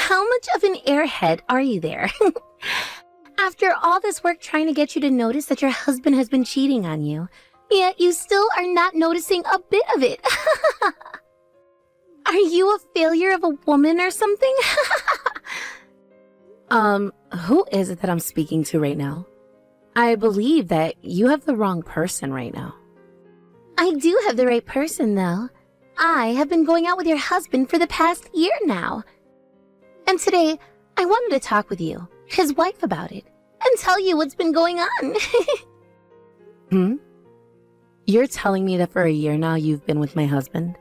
How much of an airhead are you there? After all this work trying to get you to notice that your husband has been cheating on you, yet you still are not noticing a bit of it. Are you a failure of a woman or something? Who is it that I'm speaking to right now? I believe that you have the wrong person right now. I do have the right person, though. I have been going out with your husband for the past year now. And today, I wanted to talk with you, his wife, about it, and tell you what's been going on. You're telling me that for a year now you've been with my husband?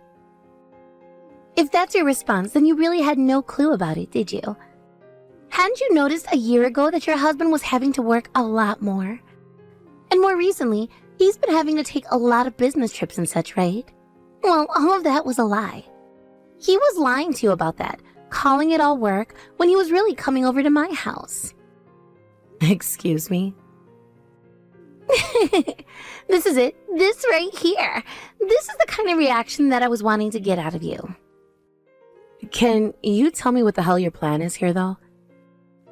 If that's your response, then you really had no clue about it, did you? Hadn't you noticed a year ago that your husband was having to work a lot more? And more recently, he's been having to take a lot of business trips and such, right? Well, all of that was a lie. He was lying to you about that, calling it all work, when he was really coming over to my house. Excuse me? This is it. This right here. This is the kind of reaction that I was wanting to get out of you. Can you tell me what the hell your plan is here, though?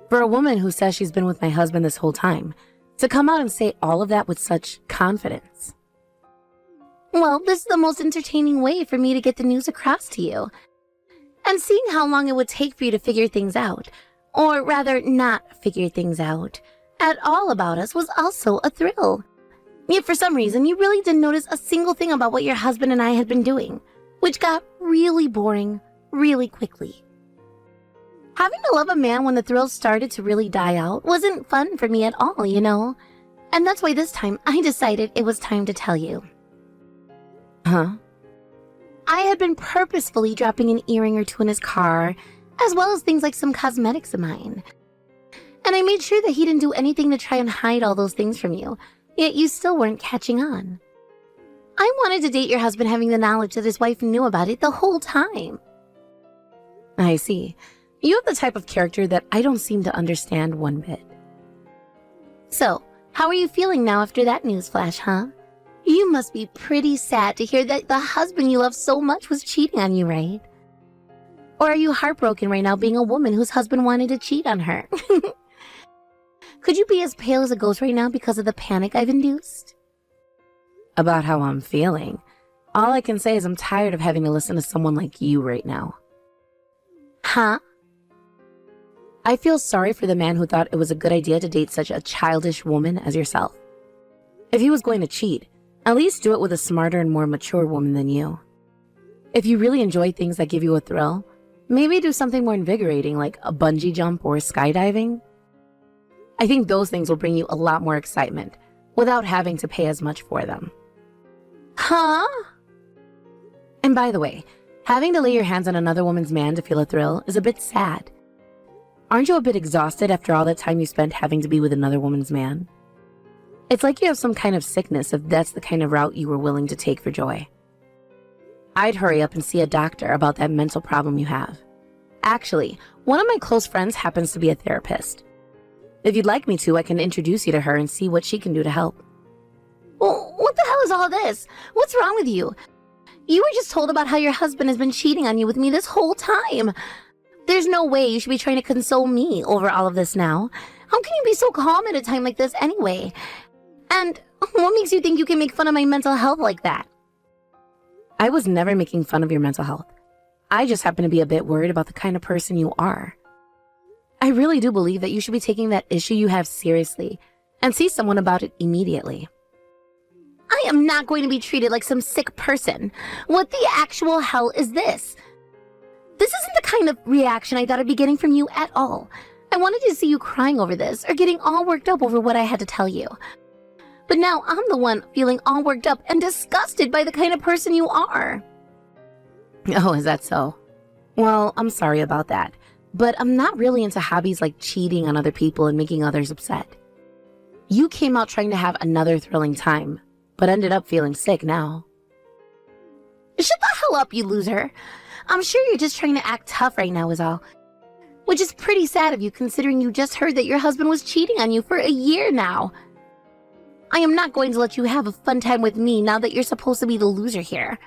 For a woman who says she's been with my husband this whole time, to come out and say all of that with such confidence. Well, this is the most entertaining way for me to get the news across to you. And seeing how long it would take for you to figure things out, or rather not figure things out, at all about us was also a thrill. Yet for some reason, you really didn't notice a single thing about what your husband and I had been doing, which got really boring really quickly. Having to love a man when the thrills started to really die out wasn't fun for me at all, you know? And that's why this time I decided it was time to tell you. Huh? I had been purposefully dropping an earring or two in his car, as well as things like some cosmetics of mine. And I made sure that he didn't do anything to try and hide all those things from you, yet you still weren't catching on. I wanted to date your husband having the knowledge that his wife knew about it the whole time. I see. You have the type of character that I don't seem to understand one bit. So, how are you feeling now after that newsflash, huh? You must be pretty sad to hear that the husband you love so much was cheating on you, right? Or are you heartbroken right now being a woman whose husband wanted to cheat on her? Could you be as pale as a ghost right now because of the panic I've induced? About how I'm feeling, all I can say is I'm tired of having to listen to someone like you right now. Huh? I feel sorry for the man who thought it was a good idea to date such a childish woman as yourself. If he was going to cheat, at least do it with a smarter and more mature woman than you. If you really enjoy things that give you a thrill, maybe do something more invigorating like a bungee jump or skydiving. I think those things will bring you a lot more excitement without having to pay as much for them. Huh? And by the way, having to lay your hands on another woman's man to feel a thrill is a bit sad. Aren't you a bit exhausted after all that time you spent having to be with another woman's man? It's like you have some kind of sickness if that's the kind of route you were willing to take for joy. I'd hurry up and see a doctor about that mental problem you have. Actually, one of my close friends happens to be a therapist. If you'd like me to, I can introduce you to her and see what she can do to help. Well, what the hell is all this? What's wrong with you? You were just told about how your husband has been cheating on you with me this whole time. There's no way you should be trying to console me over all of this now. How can you be so calm at a time like this anyway? And what makes you think you can make fun of my mental health like that? I was never making fun of your mental health. I just happen to be a bit worried about the kind of person you are. I really do believe that you should be taking that issue you have seriously and see someone about it immediately. I am not going to be treated like some sick person. What the actual hell is this? This isn't the kind of reaction I thought I'd be getting from you at all. I wanted to see you crying over this or getting all worked up over what I had to tell you. But now I'm the one feeling all worked up and disgusted by the kind of person you are. Oh, is that so? Well, I'm sorry about that. But I'm not really into hobbies like cheating on other people and making others upset. You came out trying to have another thrilling time, but ended up feeling sick now. Shut the hell up, you loser. I'm sure you're just trying to act tough right now is all. Which is pretty sad of you considering you just heard that your husband was cheating on you for a year now. I am not going to let you have a fun time with me now that you're supposed to be the loser here.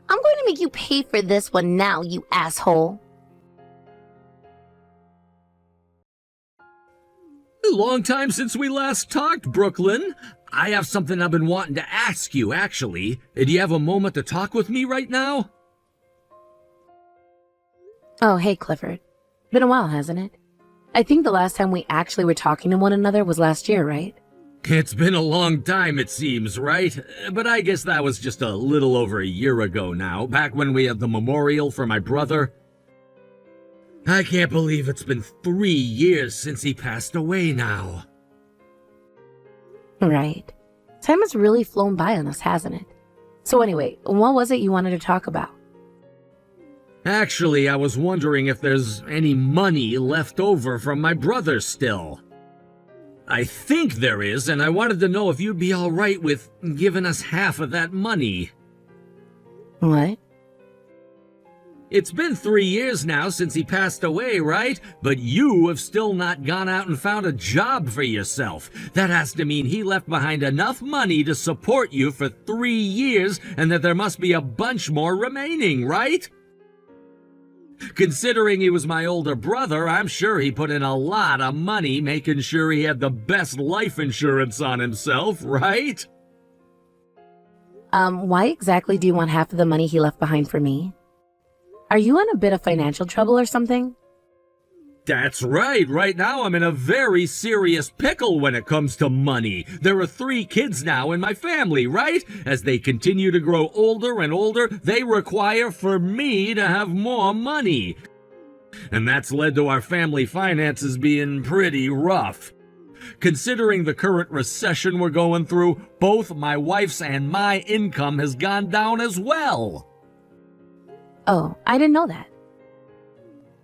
I'm going to make you pay for this one now, you asshole. Long time since we last talked, Brooklyn. I have something I've been wanting to ask you, actually. Do you have a moment to talk with me right now? Oh, hey, Clifford. Been a while, hasn't it? I think the last time we actually were talking to one another was last year, right? It's been a long time, it seems, right? But I guess that was just a little over a year ago now, back when we had the memorial for my brother. I can't believe it's been 3 years since he passed away now. Right. Time has really flown by on us, hasn't it? So anyway, what was it you wanted to talk about? Actually, I was wondering if there's any money left over from my brother still. I think there is, and I wanted to know if you'd be all right with giving us half of that money. What? It's been 3 years now since he passed away, right? But you have still not gone out and found a job for yourself. That has to mean he left behind enough money to support you for 3 years, and that there must be a bunch more remaining, right? Considering he was my older brother, I'm sure he put in a lot of money making sure he had the best life insurance on himself, right? Why exactly do you want half of the money he left behind for me? Are you in a bit of financial trouble or something? That's right. Right now I'm in a very serious pickle when it comes to money. There are 3 kids now in my family, right? As they continue to grow older and older, they require for me to have more money. And that's led to our family finances being pretty rough. Considering the current recession we're going through, both my wife's and my income has gone down as well. Oh, I didn't know that.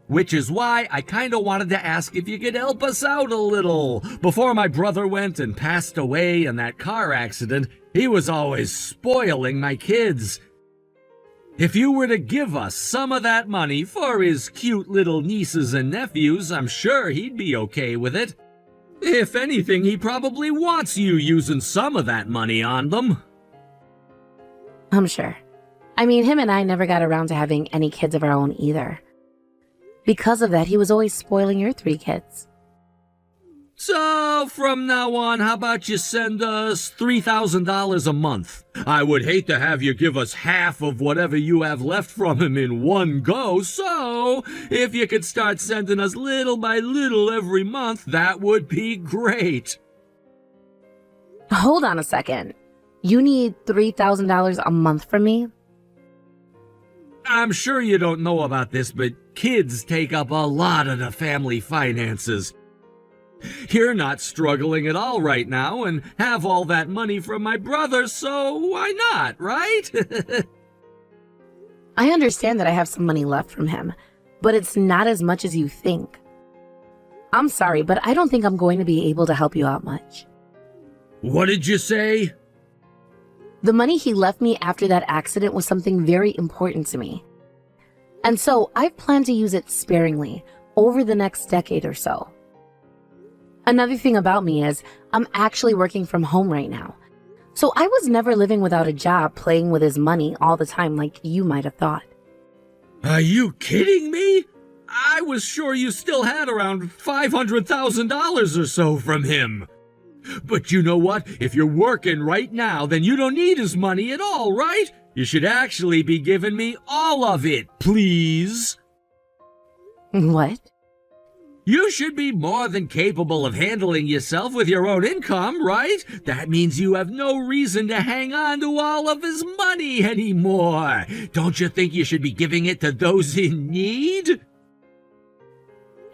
Which is why I kinda wanted to ask if you could help us out a little. Before my brother went and passed away in that car accident, he was always spoiling my kids. If you were to give us some of that money for his cute little nieces and nephews, I'm sure he'd be okay with it. If anything, he probably wants you using some of that money on them. I'm sure. I mean, him and I never got around to having any kids of our own either. Because of that, he was always spoiling your 3 kids. So, from now on, how about you send us $3,000 a month? I would hate to have you give us half of whatever you have left from him in one go, so if you could start sending us little by little every month, that would be great. Hold on a second. You need $3,000 a month from me? I'm sure you don't know about this, but kids take up a lot of the family finances. You're not struggling at all right now and have all that money from my brother, so why not, right? I understand that I have some money left from him, but it's not as much as you think. I'm sorry, but I don't think I'm going to be able to help you out much. What did you say? The money he left me after that accident was something very important to me. And so I've planned to use it sparingly over the next decade or so. Another thing about me is I'm actually working from home right now. So I was never living without a job playing with his money all the time like you might have thought. Are you kidding me? I was sure you still had around $500,000 or so from him. But you know what? If you're working right now, then you don't need his money at all, right? You should actually be giving me all of it, please. What? You should be more than capable of handling yourself with your own income, right? That means you have no reason to hang on to all of his money anymore. Don't you think you should be giving it to those in need?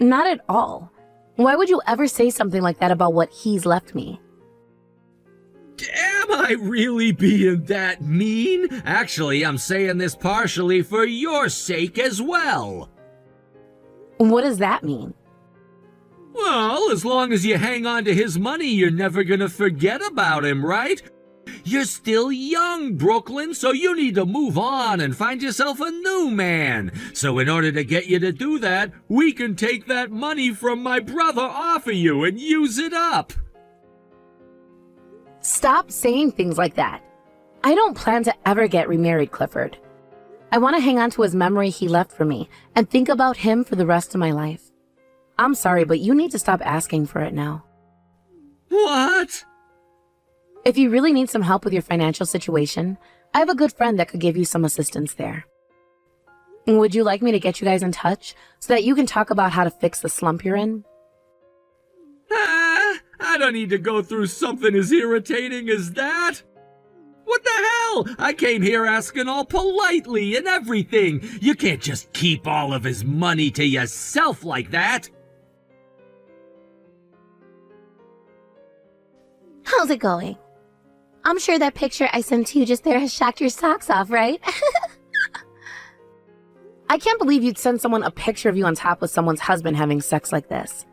Not at all. Why would you ever say something like that about what he's left me? Am I really being that mean? Actually, I'm saying this partially for your sake as well. What does that mean? Well, as long as you hang on to his money, you're never gonna forget about him, right? You're still young, Brooklyn, so you need to move on and find yourself a new man. So in order to get you to do that, we can take that money from my brother off of you and use it up. Stop saying things like that. I don't plan to ever get remarried, Clifford. I want to hang on to his memory he left for me and think about him for the rest of my life. I'm sorry, but you need to stop asking for it now. What? If you really need some help with your financial situation, I have a good friend that could give you some assistance there. Would you like me to get you guys in touch so that you can talk about how to fix the slump you're in? I don't need to go through something as irritating as that. What the hell? I came here asking all politely and everything. You can't just keep all of his money to yourself like that. How's it going? I'm sure that picture I sent to you just there has shocked your socks off, right? I can't believe you'd send someone a picture of you on top with someone's husband having sex like this.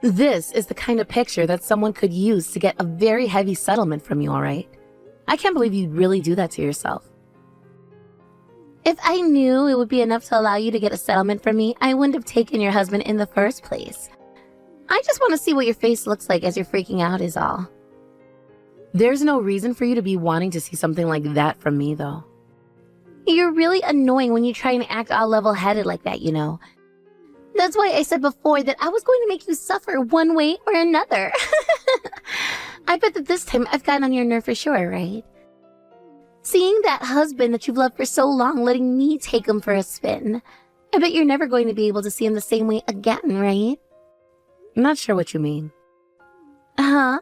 This is the kind of picture that someone could use to get a very heavy settlement from you, all right? I can't believe you'd really do that to yourself. If I knew it would be enough to allow you to get a settlement from me, I wouldn't have taken your husband in the first place. I just want to see what your face looks like as you're freaking out is all. There's no reason for you to be wanting to see something like that from me, though. You're really annoying when you try and act all level-headed like that, you know. That's why I said before that I was going to make you suffer one way or another. I bet that this time I've gotten on your nerve for sure, right? Seeing that husband that you've loved for so long letting me take him for a spin. I bet you're never going to be able to see him the same way again, right? I'm not sure what you mean. Huh?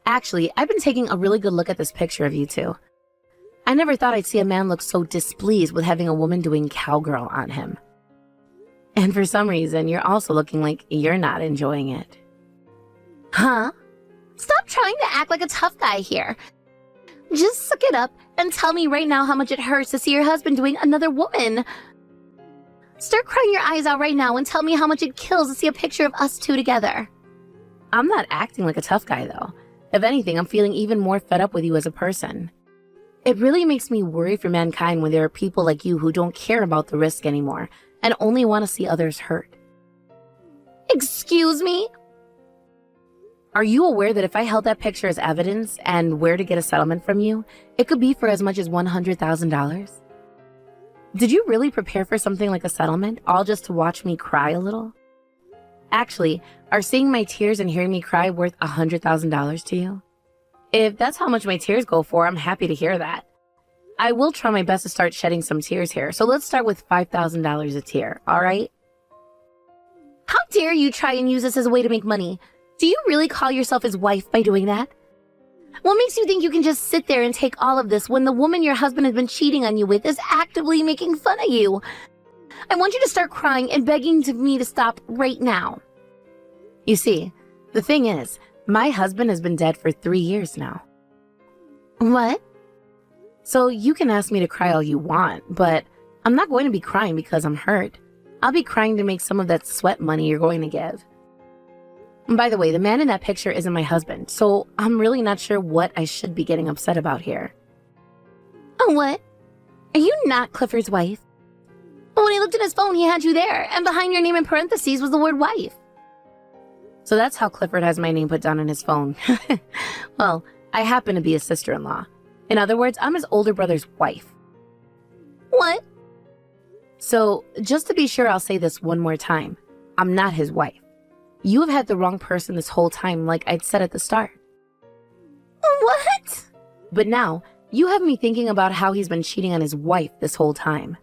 Actually, I've been taking a really good look at this picture of you two. I never thought I'd see a man look so displeased with having a woman doing cowgirl on him. And for some reason, you're also looking like you're not enjoying it. Huh? Stop trying to act like a tough guy here. Just suck it up and tell me right now how much it hurts to see your husband doing another woman. Start crying your eyes out right now and tell me how much it kills to see a picture of us two together. I'm not acting like a tough guy, though. If anything, I'm feeling even more fed up with you as a person. It really makes me worry for mankind when there are people like you who don't care about the risk anymore and only want to see others hurt. Excuse me? Are you aware that if I held that picture as evidence and where to get a settlement from you, it could be for as much as $100,000? Did you really prepare for something like a settlement, all just to watch me cry a little? Actually, are seeing my tears and hearing me cry worth $100,000 to you? If that's how much my tears go for, I'm happy to hear that. I will try my best to start shedding some tears here, so let's start with $5,000 a tear, all right? How dare you try and use this as a way to make money? Do you really call yourself his wife by doing that? What makes you think you can just sit there and take all of this when the woman your husband has been cheating on you with is actively making fun of you? I want you to start crying and begging me to stop right now. You see, the thing is, my husband has been dead for 3 years now. What? So you can ask me to cry all you want, but I'm not going to be crying because I'm hurt. I'll be crying to make some of that sweat money you're going to give. And by the way, the man in that picture isn't my husband, so I'm really not sure what I should be getting upset about here. Oh, what? Are you not Clifford's wife? When I looked at his phone, he had you there, and behind your name in parentheses was the word wife. So that's how Clifford has my name put down on his phone. Well, I happen to be his sister-in-law. In other words, I'm his older brother's wife. What? So, just to be sure, I'll say this one more time. I'm not his wife. You have had the wrong person this whole time, like I'd said at the start. What? But now, you have me thinking about how he's been cheating on his wife this whole time.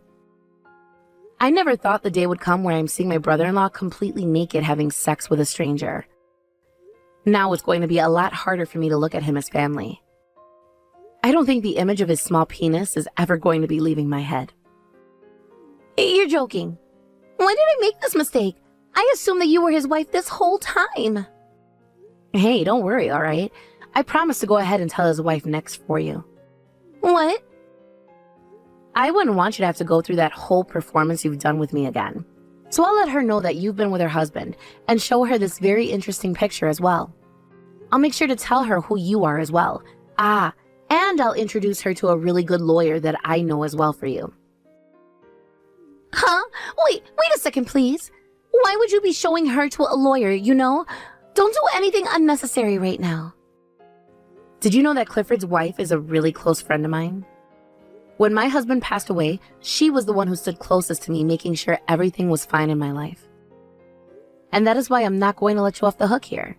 I never thought the day would come where I'm seeing my brother-in-law completely naked having sex with a stranger. Now it's going to be a lot harder for me to look at him as family. I don't think the image of his small penis is ever going to be leaving my head. You're joking. Why did I make this mistake? I assumed that you were his wife this whole time. Hey, don't worry, all right? I promise to go ahead and tell his wife next for you. What? I wouldn't want you to have to go through that whole performance you've done with me again. So I'll let her know that you've been with her husband and show her this very interesting picture as well. I'll make sure to tell her who you are as well. And I'll introduce her to a really good lawyer that I know as well for you. Huh? Wait a second, please. Why would you be showing her to a lawyer, you know? Don't do anything unnecessary right now. Did you know that Clifford's wife is a really close friend of mine? When my husband passed away, she was the one who stood closest to me, making sure everything was fine in my life. And that is why I'm not going to let you off the hook here.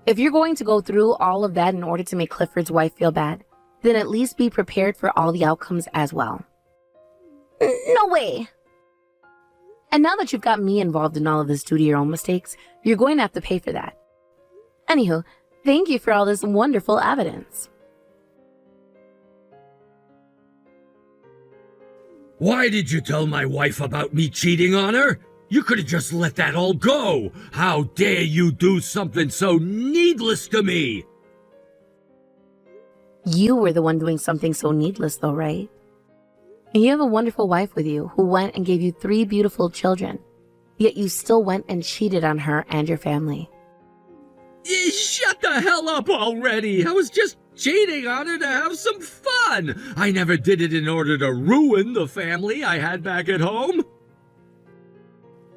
If you're going to go through all of that in order to make Clifford's wife feel bad, then at least be prepared for all the outcomes as well. No way. And now that you've got me involved in all of this due to your own mistakes, you're going to have to pay for that. Anywho, thank you for all this wonderful evidence. Why did you tell my wife about me cheating on her? You could have just let that all go. How dare you do something so needless to me? You were the one doing something so needless though, right? And you have a wonderful wife with you who went and gave you 3 beautiful children. Yet you still went and cheated on her and your family. Shut the hell up already. I was just cheating on her to have some fun. I never did it in order to ruin the family I had back at home.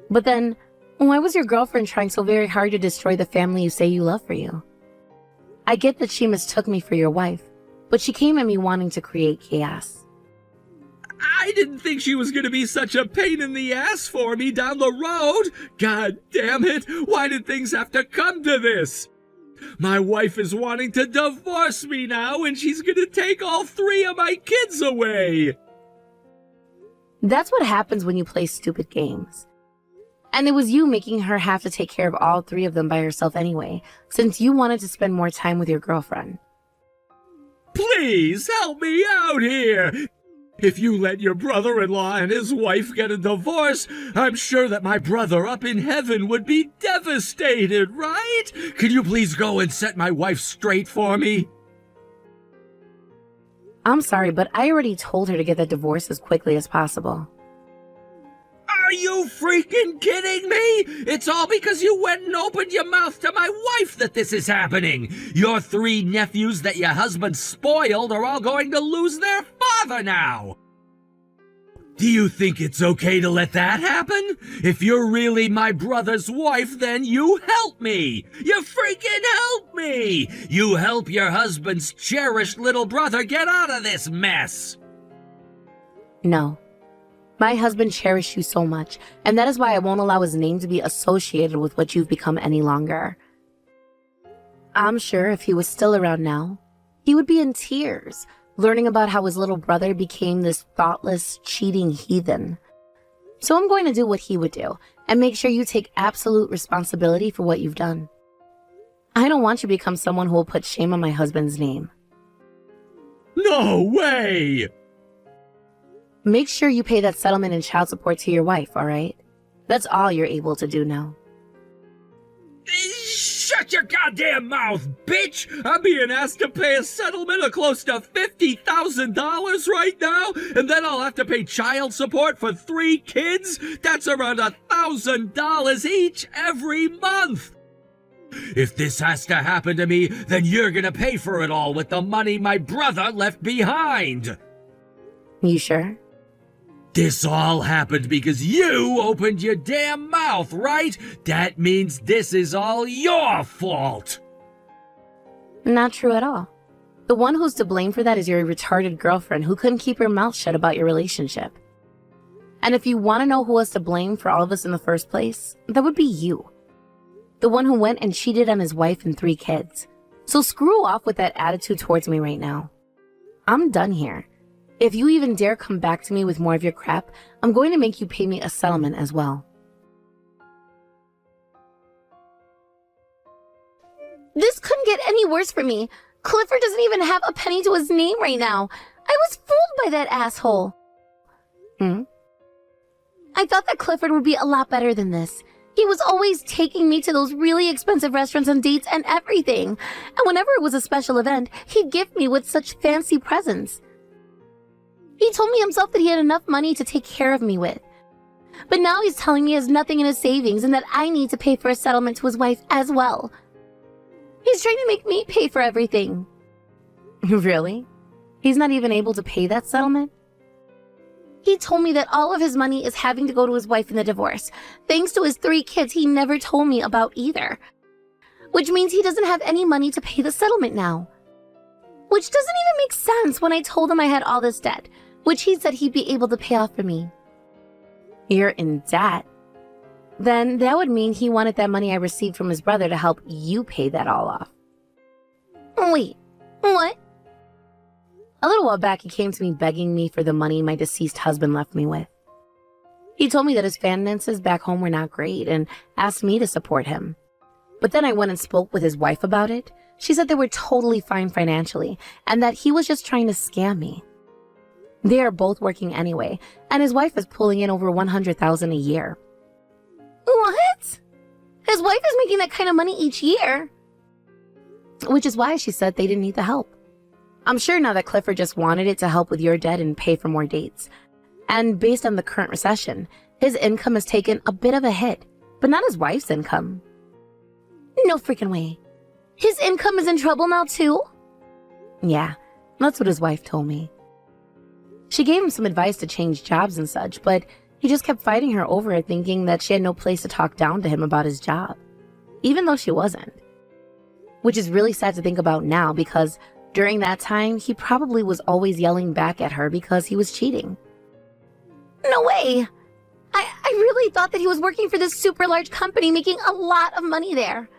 But then, why was your girlfriend trying so very hard to destroy the family you say you love for you? I get that she mistook me for your wife, but she came at me wanting to create chaos. I didn't think she was going to be such a pain in the ass for me down the road. God damn it. Why did things have to come to this? My wife is wanting to divorce me now, and she's going to take all 3 of my kids away. That's what happens when you play stupid games. And it was you making her have to take care of all 3 of them by herself anyway, since you wanted to spend more time with your girlfriend. Please help me out here. If you let your brother-in-law and his wife get a divorce, I'm sure that my brother up in heaven would be devastated, right? Could you please go and set my wife straight for me? I'm sorry, but I already told her to get that divorce as quickly as possible. Are you freaking kidding me? It's all because you went and opened your mouth to my wife that this is happening. Your 3 nephews that your husband spoiled are all going to lose their father now. Do you think it's okay to let that happen? If you're really my brother's wife, then you help me. You freaking help me. You help your husband's cherished little brother get out of this mess. No. My husband cherished you so much, and that is why I won't allow his name to be associated with what you've become any longer. I'm sure if he was still around now, he would be in tears, learning about how his little brother became this thoughtless, cheating heathen. So I'm going to do what he would do, and make sure you take absolute responsibility for what you've done. I don't want you to become someone who will put shame on my husband's name. No way! Make sure you pay that settlement and child support to your wife, alright? That's all you're able to do now. Shut your goddamn mouth, bitch! I'm being asked to pay a settlement of close to $50,000 right now, and then I'll have to pay child support for 3 kids? That's around $1,000 each every month! If this has to happen to me, then you're gonna pay for it all with the money my brother left behind! You sure? This all happened because you opened your damn mouth, right? That means this is all your fault. Not true at all. The one who's to blame for that is your retarded girlfriend who couldn't keep her mouth shut about your relationship. And if you want to know who was to blame for all of this in the first place, that would be you. The one who went and cheated on his wife and 3 kids. So screw off with that attitude towards me right now. I'm done here. If you even dare come back to me with more of your crap, I'm going to make you pay me a settlement as well. This couldn't get any worse for me. Clifford doesn't even have a penny to his name right now. I was fooled by that asshole. I thought that Clifford would be a lot better than this. He was always taking me to those really expensive restaurants and dates and everything. And whenever it was a special event, he'd gift me with such fancy presents. He told me himself that he had enough money to take care of me with. But now he's telling me he has nothing in his savings and that I need to pay for a settlement to his wife as well. He's trying to make me pay for everything. Really? He's not even able to pay that settlement? He told me that all of his money is having to go to his wife in the divorce, thanks to his 3 kids he never told me about either. Which means he doesn't have any money to pay the settlement now. Which doesn't even make sense when I told him I had all this debt, which he said he'd be able to pay off for me. You're in debt? then that would mean he wanted that money I received from his brother to help you pay that all off. Wait, what? A little while back, he came to me begging me for the money my deceased husband left me with. He told me that his finances back home were not great and asked me to support him. But then I went and spoke with his wife about it. She said they were totally fine financially and that he was just trying to scam me. They are both working anyway, and his wife is pulling in over $100,000 a year. What? His wife is making that kind of money each year. Which is why she said they didn't need the help. I'm sure now that Clifford just wanted it to help with your debt and pay for more dates. And based on the current recession, his income has taken a bit of a hit, but not his wife's income. No freaking way. His income is in trouble now too? Yeah, that's what his wife told me. She gave him some advice to change jobs and such, but he just kept fighting her over it, thinking that she had no place to talk down to him about his job, even though she wasn't. Which is really sad to think about now, because during that time, he probably was always yelling back at her because he was cheating. No way! I really thought that he was working for this super large company making a lot of money there.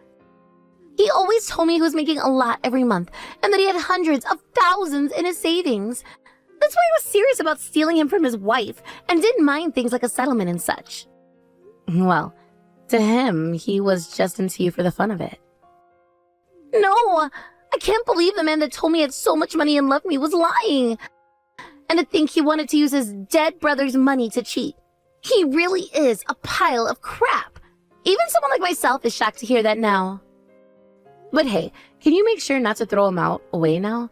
He always told me he was making a lot every month and that he had hundreds of thousands in his savings. That's why I was serious about stealing him from his wife and didn't mind things like a settlement and such. Well, to him, he was just into you for the fun of it. No! I can't believe the man that told me he had so much money and loved me was lying. And to think he wanted to use his dead brother's money to cheat. He really is a pile of crap. Even someone like myself is shocked to hear that now. But hey, can you make sure not to throw him away now?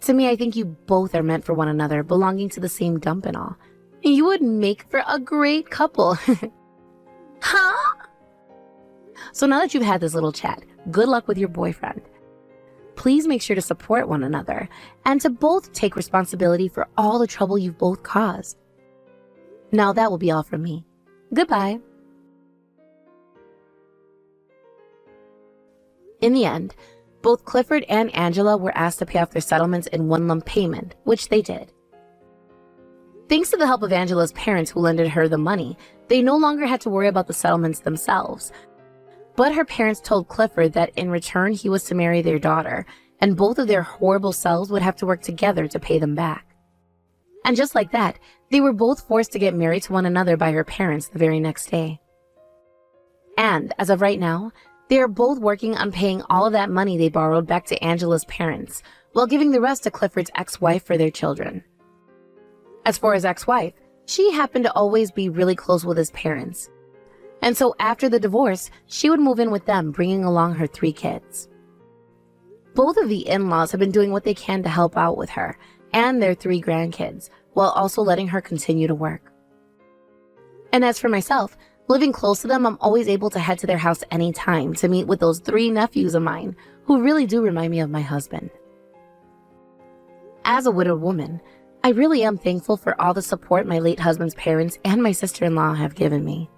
To me, I think you both are meant for one another, belonging to the same dump and all. You would make for a great couple. Huh? So now that you've had this little chat, good luck with your boyfriend. Please make sure to support one another and to both take responsibility for all the trouble you've both caused. Now that will be all from me. Goodbye. In the end, both Clifford and Angela were asked to pay off their settlements in one lump payment, which they did. Thanks to the help of Angela's parents who lended her the money, they no longer had to worry about the settlements themselves. But her parents told Clifford that in return he was to marry their daughter, and both of their horrible selves would have to work together to pay them back. And just like that, they were both forced to get married to one another by her parents the very next day. And as of right now, they are both working on paying all of that money they borrowed back to Angela's parents, while giving the rest to Clifford's ex-wife for their children. As for his ex-wife, she happened to always be really close with his parents. And so after the divorce, she would move in with them, bringing along her 3 kids. Both of the in-laws have been doing what they can to help out with her and their 3 grandkids, while also letting her continue to work. And as for myself, living close to them, I'm always able to head to their house anytime to meet with those 3 nephews of mine, who really do remind me of my husband. As a widowed woman, I really am thankful for all the support my late husband's parents and my sister-in-law have given me.